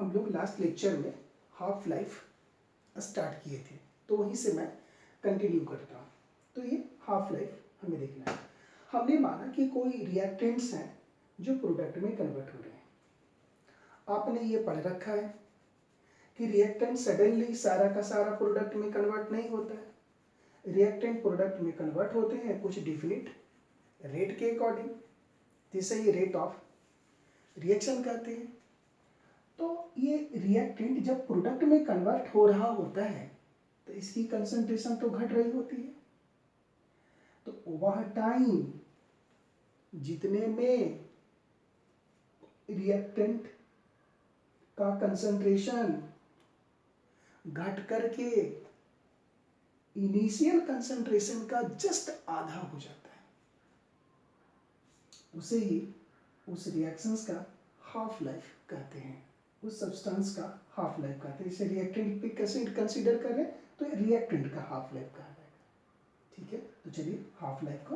हम लोग last lecture में हाफ लाइफ स्टार्ट किए थे, तो वहीं से मैं कंटिन्यू करता हूँ। तो ये हाफ लाइफ हमें देखना है। हमने माना कि कोई रिएक्टेंट्स हैं जो प्रोडक्ट में कन्वर्ट हो रहे हैं। आपने ये पढ़ रखा है कि रिएक्टेंट सडनली सारा का सारा प्रोडक्ट में कन्वर्ट नहीं होता है। रिएक्टेंट प्रोडक्ट में कन्वर्ट होते हैं कुछ डिफिनिट रेट के अकॉर्डिंग, जिसे ये रेट ऑफ रिएक्शन कहते हैं। तो ये रिएक्टेंट जब प्रोडक्ट में कन्वर्ट हो रहा होता है तो इसकी कंसंट्रेशन तो घट रही होती है। तो वह टाइम जितने में रिएक्टेंट का कंसंट्रेशन घट करके इनिशियल कंसंट्रेशन का जस्ट आधा हो जाता है, उसे ही उस रिएक्शंस का हाफ लाइफ कहते हैं, उस सब्सटेंस का हाफ लाइफ कहते हैं। इसे रिएक्टेंट पे कैसे कंसीडर करें तो रिएक्टेंट का हाफ लाइफ कहा जाएगा। ठीक है, तो चलिए हाफ लाइफ को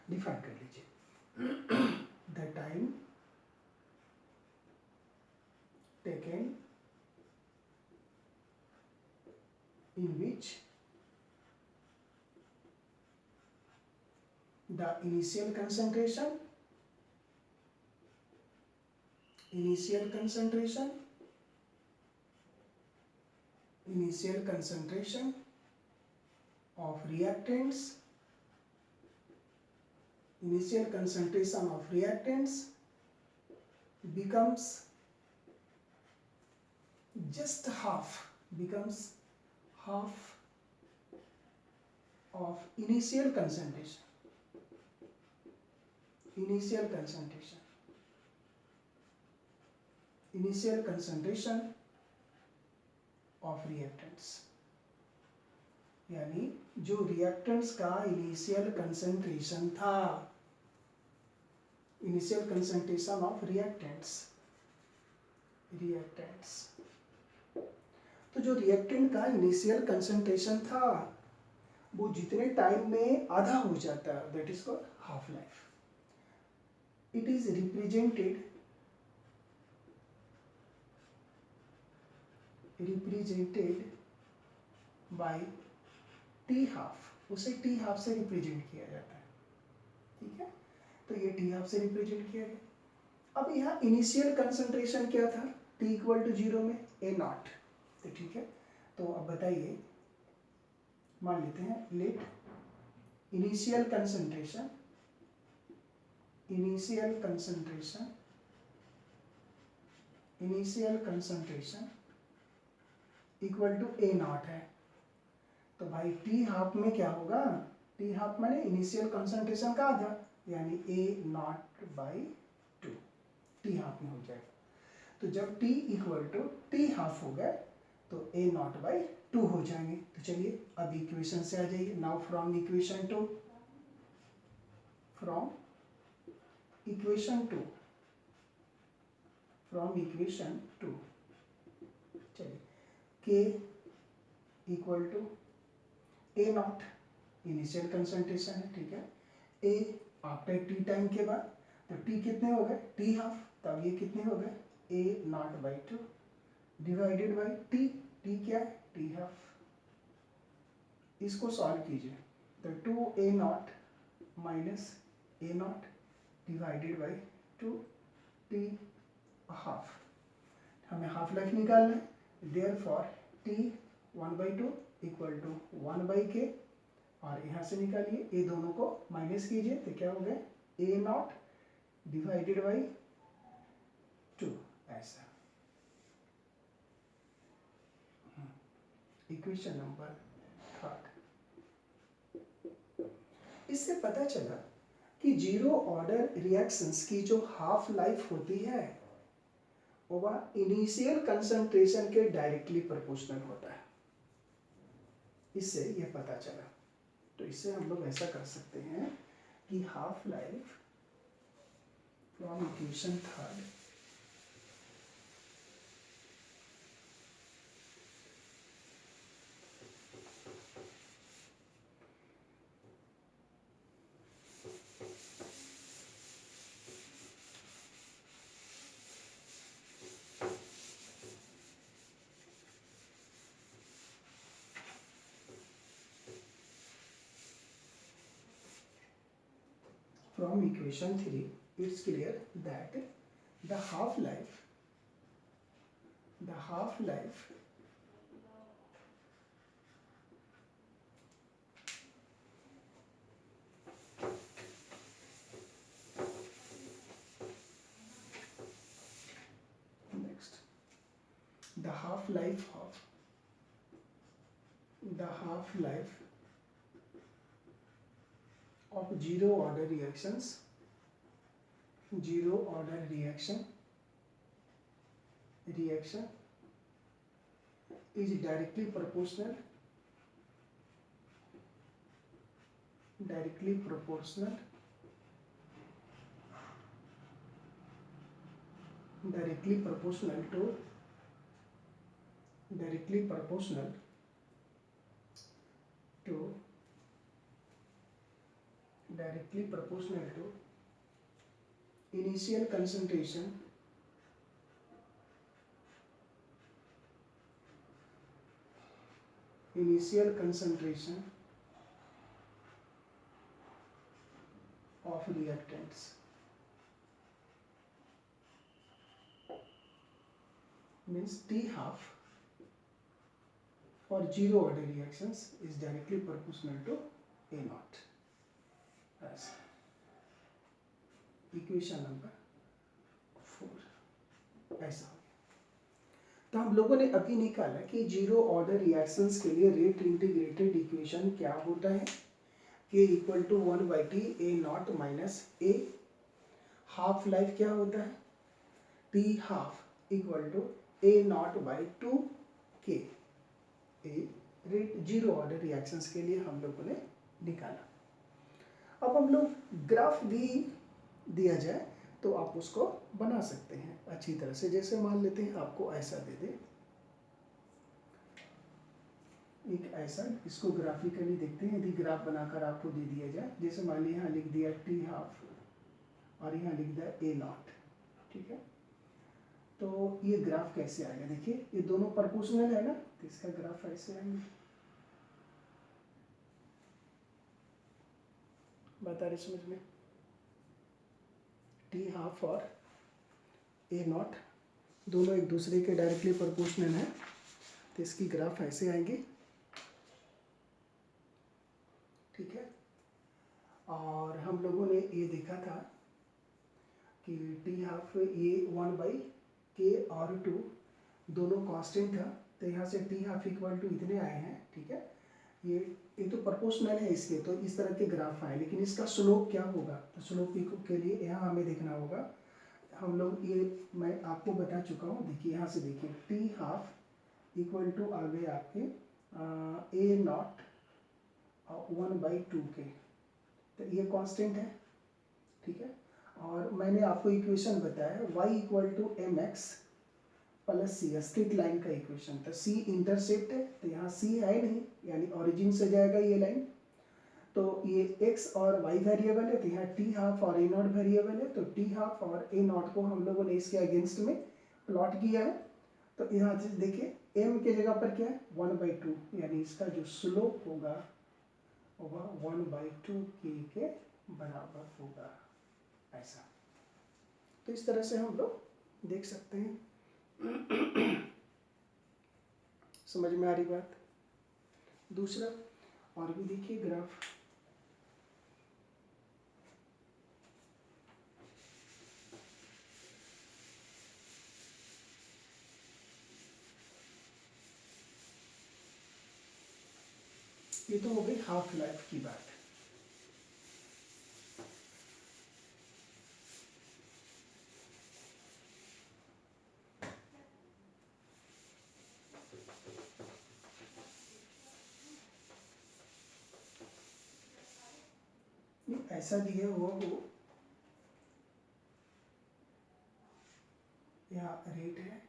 डिफाइन कर लीजिए। The time taken in which the initial concentration of reactants becomes just half, becomes half of initial concentration of reactants, यानी जो रिएक्टेंट्स का इनिशियल कंसंट्रेशन था, इनिशियल कंसंट्रेशन ऑफ रिएक्टेंट्स, तो जो रिएक्टेंट का इनिशियल कंसंट्रेशन था वो जितने टाइम में आधा हो जाता है, that is called half life. It is represented by T half, उसे टी हाफ से रिप्रेजेंट किया जाता है। ठीक है, तो ये टी हाफ से रिप्रेजेंट किया गया। अब यहाँ इनिशियल कंसंट्रेशन क्या था, टी इक्वल टू 0 में ए नॉट। तो ठीक है, तो अब बताइए, मान लेते हैं let initial concentration equal to A naught है। तो भाई टी हाफ में क्या होगा, टी हाफ माने इनिशियल कंसंट्रेशन का आधा, यानी A naught by 2 T half में हो जाएगा। तो जब T equal to T half हो गए तो ए नॉट बाई 2 हो जाएंगे। तो चलिए अब इक्वेशन से आ जाइए। नाउ फ्रॉम इक्वेशन टू चलिए K equal to A naught initial concentration है, ठीक है। ए आफ्टर टी टाइम के बाद, तो टी कितने हो गए, टी हाफ, तब ये कितने हो गए, A naught by 2 divided by T, T क्या है, टी हाफ। इसको सॉल्व कीजिए तो 2 A naught minus A naught divided by 2 T half. हमें हाफ लाइफ निकालना है, therefore T 1/2 equal to 1/k, और यहाँ से निकालिए ए दोनों को माइनस कीजिए तो क्या हो गया, ए नॉट डिवाइडेड बाई 2, ऐसा। Equation number 3। इससे पता चला कि जीरो ऑर्डर रिएक्शंस की जो हाफ लाइफ होती है वह इनिशियल कंसंट्रेशन के डायरेक्टली प्रोपोर्शनल होता है। इससे यह पता चला। तो इससे हम लोग ऐसा कर सकते हैं कि half life from equation 3 from equation 3 it's clear that the half life next the half life of zero order reaction is directly proportional to initial concentration of reactants. Means T half for zero order reactions is directly proportional to A naught. As equation number 4 ऐसा हो गया। तो हम लोगों ने अभी निकाला कि जीरो ऑर्डर रिएक्शंस के लिए रेट इंटीग्रेटेड इक्वेशन क्या होता है, K equal to 1/T A naught minus A। Half life क्या होता है, T half equal to A naught by 2K। Rate zero order reactions के लिए हम लोगों ने निकाला। अब हम लोग ग्राफ भी दिया जाए तो आप उसको बना सकते हैं अच्छी तरह से। जैसे मान लेते हैं आपको ऐसा दे दे, एक ऐसा, इसको ग्राफिकली देखते हैं। यदि ग्राफ बनाकर आपको दे दिया जाए, जैसे मान लीजिए यहाँ लिख दिया T हाफ और यहाँ लिख दिया A नॉट, ठीक है। तो ये ग्राफ कैसे आएगा, देखिए ये दोनों प्रोपोर्शनल है ना, तो इसका ग्राफ ऐसे आएंगे। बता रहे समझ में, T हाफ और A नॉट दोनों एक दूसरे के डायरेक्टली प्रोपोर्शनल है, तो इसकी ग्राफ ऐसे आएंगे, ठीक है। और हम लोगों ने ये देखा था कि T हाफ ये 1/K और 2 दोनों कांस्टेंट था, तो यहाँ से T हाफ इक्वल टू इतने आए हैं, ठीक है। ये तो प्रोपोर्शनल है इसके, तो इस तरह के ग्राफ आए, लेकिन इसका स्लोप क्या होगा, तो स्लोप के लिए यहाँ हमें देखना होगा। हम लोग ये मैं आपको बता चुका हूँ, देखिए यहाँ से देखिए T हाफ इक्वल टू आ गए आपके A नॉट 1/2K, तो ये कांस्टेंट है, ठीक है। और मैंने आपको इक्वेशन बताया y equal to mx plus C, straight line का इक्वेशन था। C इंटरसेप्ट है, तो यहाँ C है नहीं, यानी ओरिजिन से जाएगा ये लाइन, तो ये x और y वेरिएबल है, तो यहाँ T हाफ और A नॉट वेरिएबल है, तो T हाफ और A नॉट को हम लोगों ने इसके अगेंस्ट में प्लॉट किया है। तो यहाँ से देखिए m के जगह पर क्या है 1/2, यानी इसका जो स्लोप होगा वह 1/2K के बराबर होगा, ऐसा। तो इस तरह से हम लोग देख सकते हैं। समझ में आ रही बात। दूसरा और भी देखिए ग्राफ, ये तो हो गई हाफ लाइफ की बात। ऐसा दिया हुआ हो, यहाँ रेट है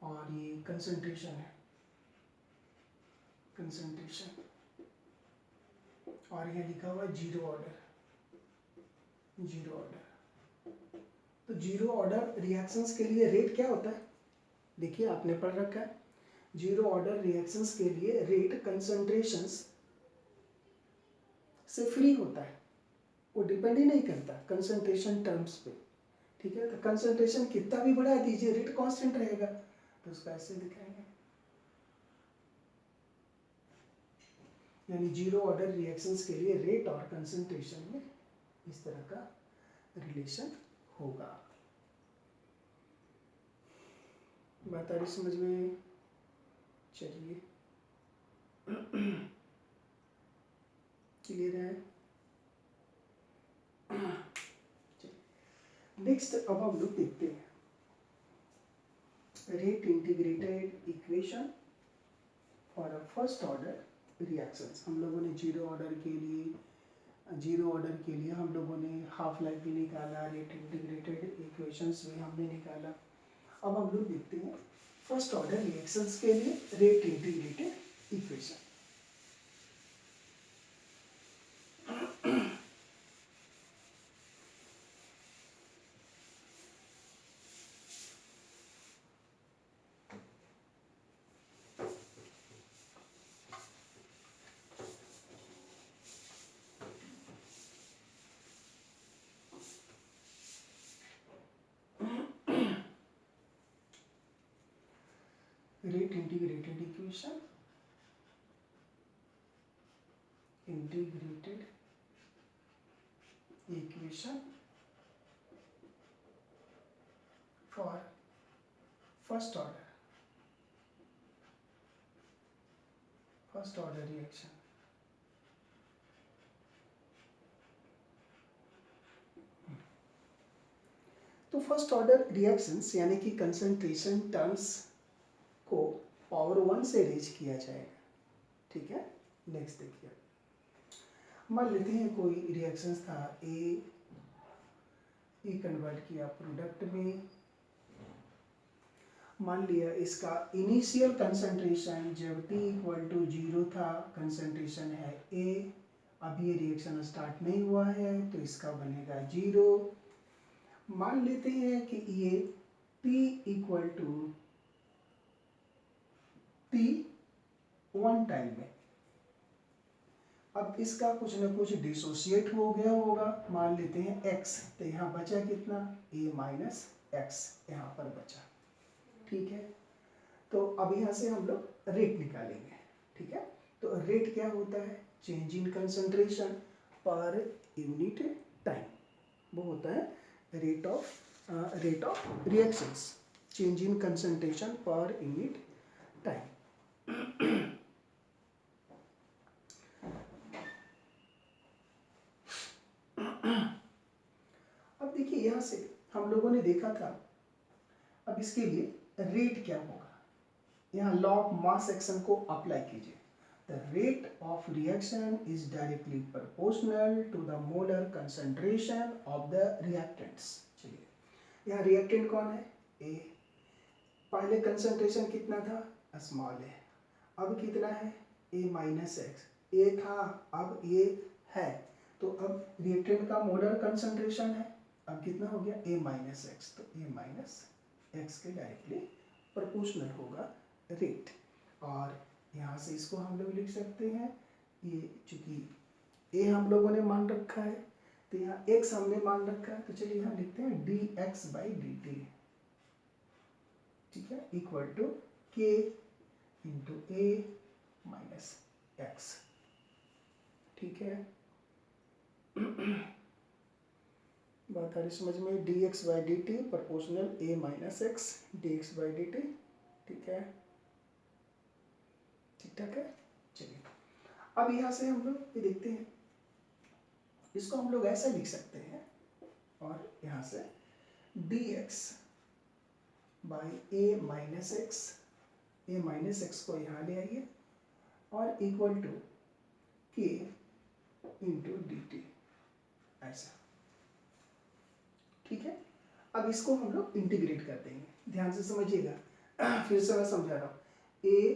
और ये कंसंट्रेशन है, कंसंट्रेशन, और यहाँ लिखा हुआ है जीरो ऑर्डर। तो जीरो ऑर्डर रिएक्शंस के लिए रेट क्या होता है, देखिए आपने पढ़ रखा है। जीरो ऑर्डर रिएक्शंस के लिए रेट कंसंट्रेशंस से फ्री होता है, वो डिपेंड ही नहीं करता कंसंट्रेशन टर्म्स पे, ठीक है। तो कंसंट्रेशन कितना भी बढ़ा दीजिए रेट कांस्टेंट रहेगा, तो उसको ऐसे दिखाएंगे, यानी जीरो ऑर्डर रिएक्शंस के लिए रेट और कंसंट्रेशन में इस तरह का रिलेशन होगा। बात आ रही समझ में? चलिए क्लियर है? नेक्स्ट अब हम लोग देखते हैं rate integrated equation for a first order reactions. हम लोगों ने जीरो ऑर्डर के लिए हम लोगों ने हाफ लाइफ भी निकाला, रेट इंटीग्रेटेड इक्वेशंस भी हमने निकाला। अब हम लोग देखते हैं फर्स्ट ऑर्डर रिएक्शंस के लिए rate integrated equation. Rate integrated equation, for first order reaction. तो फर्स्ट ऑर्डर रिएक्शंस यानी कि कंसंट्रेशन टर्म्स को पावर 1 से रेज किया जाएगा, ठीक है। नेक्स्ट देखिए, मान लेते हैं कोई रिएक्शंस था ए कन्वर्ट किया प्रोडक्ट में, मान लिया इसका इनिशियल कंसंट्रेशन जब t इक्वल टू 0 था, कंसंट्रेशन है ए, अब ये रिएक्शन स्टार्ट नहीं हुआ है तो इसका बनेगा 0। मान लेते हैं कि ये p equal to t1 time में, अब इसका कुछ ना कुछ डिसोसिएट हो गया होगा, मान लेते हैं x, तो यहाँ बचा कितना a माइनस एक्स यहाँ पर बचा, ठीक है। तो अब यहाँ से हम लोग रेट निकालेंगे, ठीक है। तो रेट क्या होता है, change in concentration per unit time, वो होता है rate of reactions, change in concentration per unit time. अब देखिए यहाँ से हम लोगों ने देखा था, अब इसके लिए रेट क्या होगा, यहाँ लॉ ऑफ मास एक्शन को अप्लाई कीजिए। The rate of reaction is directly proportional to the molar concentration of the reactants. चलिए, यहाँ रिएक्टेंट कौन है, ए, पहले कंसंट्रेशन कितना था, स्मॉल ए, अब कितना है ए माइनस एक्स, ए था अब ए है, तो अब रिएक्टेंट का मोलर कंसंट्रेशन है, अब कितना हो गया ए माइनस एक्स, तो ए माइनस एक्स के डायरेक्टली प्रोपोर्शनल होगा रेट। और यहाँ से इसको हम लोग लिख सकते हैं, ये चूंकि ए हम लोगों ने मान रखा है तो यहाँ एक्स हमने मान रखा है, तो चलिए यहाँ लिखते हैं D x by D T, ठीक है, equal to K into A minus x, ठीक है। बात आ रही समझ में, D x by D T proportional A minus x D x by D T, ठीक है, ठीक ठाक है। चलिए अब यहाँ से हम लोग ये देखते हैं, इसको हम लोग ऐसा लिख सकते हैं, और यहाँ से D x by A minus x को यहाँ ले आइए और equal to K into D T, ऐसा, ठीक है। अब इसको हम लोग इंटीग्रेट कर देंगे, ध्यान से समझिएगा, फिर से मैं समझा रहा हूँ। ए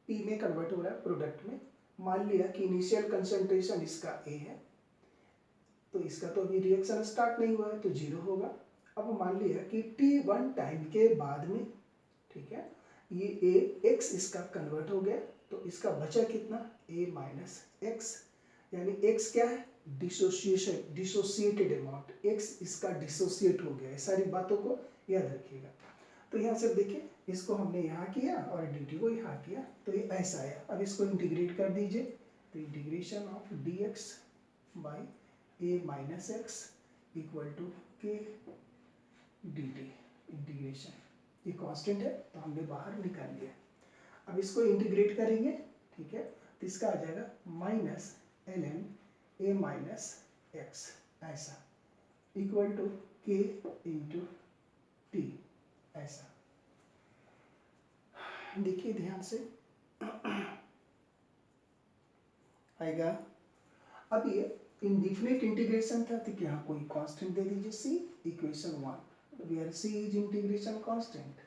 पी में कन्वर्ट हो रहा है प्रोडक्ट में, मान लिया कि इनिशियल कंसंट्रेशन इसका ए है, तो इसका तो अभी रिएक्शन स्टार्ट नहीं हुआ है तो 0 होगा। अब मान लिया कि t1 टाइम के बाद में, ठीक है, ये ए एक्स इसका कन्वर्ट हो गया, तो इसका बचा कितना a माइनस एक्स, यानी x क्या है डिसोसिएटेड अमाउंट, x इसका डिसोसिएट हो गया है। सारी बातों को याद रखिएगा। तो यहाँ से देखिए, इसको हमने यहाँ किया और dt को यहाँ किया, तो ये ऐसा आया। अब इसको इंटीग्रेट कर दीजिए, तो integration of dx by a minus X equal to k dt। Integration ये कांस्टेंट है तो हमने बाहर निकाल लिया। अब इसको इंटीग्रेट करेंगे, ठीक है, तो इसका आ जाएगा minus ln a minus X ऐसा equal to k into T ऐसा। देखिए ध्यान से आएगा। अब ये इनडिफिनिट इंटीग्रेशन था तो यहाँ कोई कांस्टेंट दे दीजिए c, equation 1 where c is integration constant,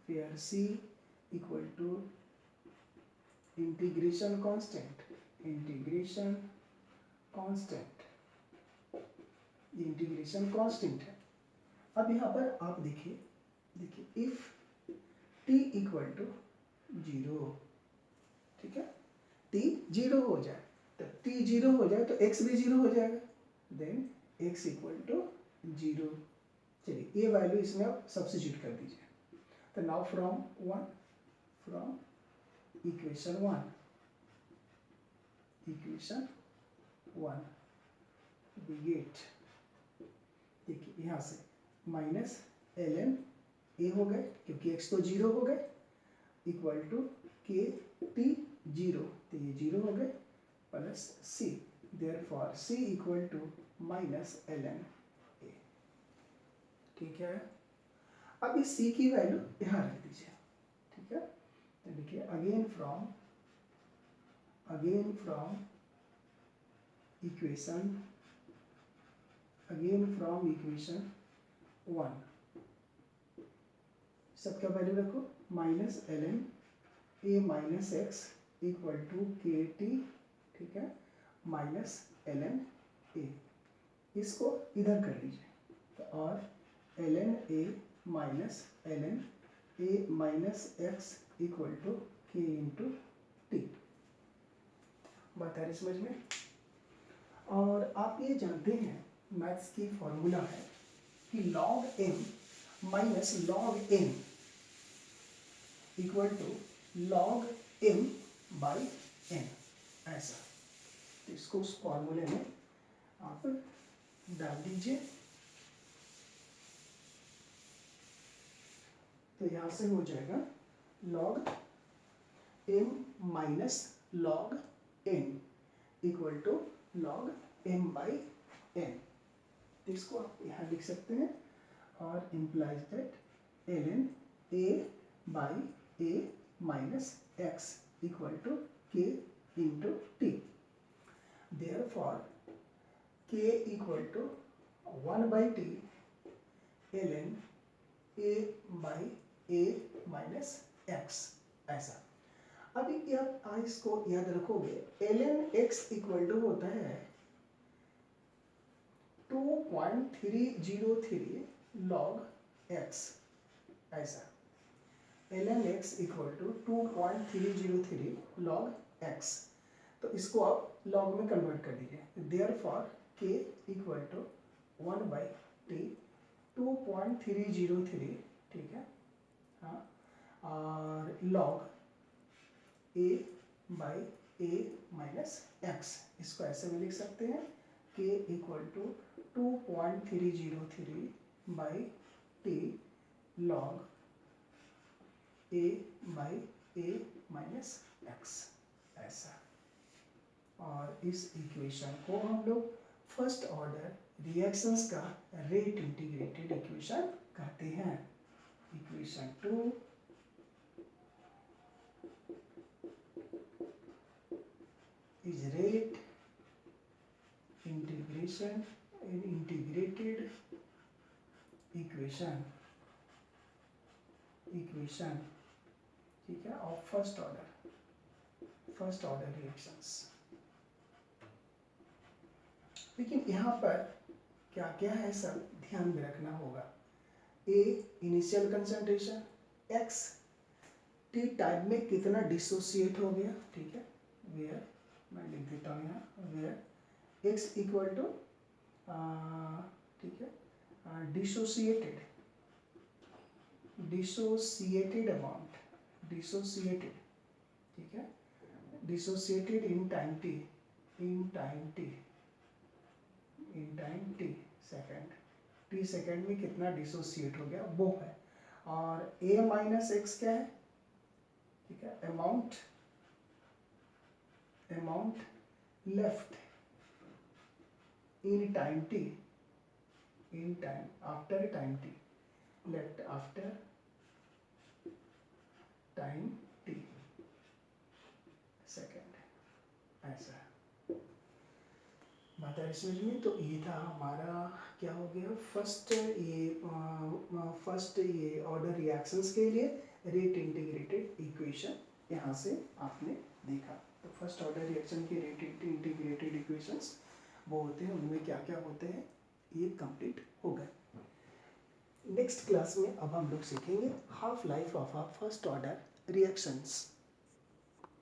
where c equal to integration constant, integration constant, ये इंटीग्रेशन कांस्टेंट है। अब यहाँ पर आप देखिए, देखिए इफ t इक्वल टू 0, ठीक है, t 0 हो जाए, तो t 0 हो जाए तो x भी 0 हो जाएगा, देन x इक्वल टू 0। चलिए ये वैल्यू इसमें आप सब्स्टिट्यूट कर दीजिए। तो now from equation 1 we get, देखिए यहाँ से माइनस ln a हो गए क्योंकि x तो 0 हो गए, इक्वल टू k t 0, तो ये 0 हो गए, plus c, therefore c equal to minus ln a। ठीक है, अब इस c की वैल्यू यहाँ रख दीजिए, ठीक है। तो देखिए अगेन फ्रॉम इक्वेशन 1 सबका वैल्यू रखो, minus ln a minus X equal to K T, ठीक है, माइनस ln a, इसको इधर कर लीजिए, तो और ln a minus ln a minus X equal to K into T. बात आ रही समझ में। और आप ये जानते हैं मैथ्स की फॉर्मूला है कि log m minus log n equal to log m by n ऐसा। तो इसको उस फॉर्मूले में आप डाल दीजिए, तो यहाँ से हो जाएगा log m minus log n equal to log m by n। इसको आप यहाँ लिख सकते हैं, और implies that ln a by a minus X equal to k into T, therefore k equal to 1 by T ln a by a minus X ऐसा। अभी आप इसको याद रखोगे, ln x इक्वल टू होता है 2.303 log x ऐसा। ln x equal to 2.303 log x, तो इसको आप log में कन्वर्ट कर दीजिए, therefore k equal to 1 by T 2.303, ठीक है, हाँ, और log a by a minus X, इसको ऐसे भी लिख सकते हैं, k equal to 2.303 by T log a by a minus X ऐसा। और इस इक्वेशन को हम लोग फर्स्ट ऑर्डर रिएक्शंस का रेट इंटीग्रेटेड इक्वेशन कहते हैं। Equation 2 is rate integration and integrated equation, ठीक है, ऑफ फर्स्ट ऑर्डर रिएक्शंस। लेकिन यहाँ पर क्या क्या है सब ध्यान में रखना होगा। A initial concentration, X T time में कितना डिसोसिएट हो गया, ठीक है, वेयर मैं लिख देता हूँ यहाँ, वेयर x इक्वल टू ठीक है डिसोसिएटेड अमाउंट, डिसोसिएटेड, ठीक है, dissociated in time t, in time t, in time t second, t second में कितना डिसोसिएट हो गया वो है। और a माइनस एक्स क्या है, ठीक है, amount, amount left in time t, in time after time t, left after time t second, ऐसा बात है समझ में। तो ये था हमारा क्या हो गया फर्स्ट, ये ऑर्डर रिएक्शंस के लिए रेट इंटीग्रेटेड इक्वेशन, यहाँ से आपने देखा। तो फर्स्ट ऑर्डर रिएक्शन के रेट इंटीग्रेटेड इक्वेशंस वो होते हैं, उनमें क्या क्या होते हैं ये कंप्लीट हो गए। नेक्स्ट क्लास में अब हम लोग सीखेंगे half life of first order reactions.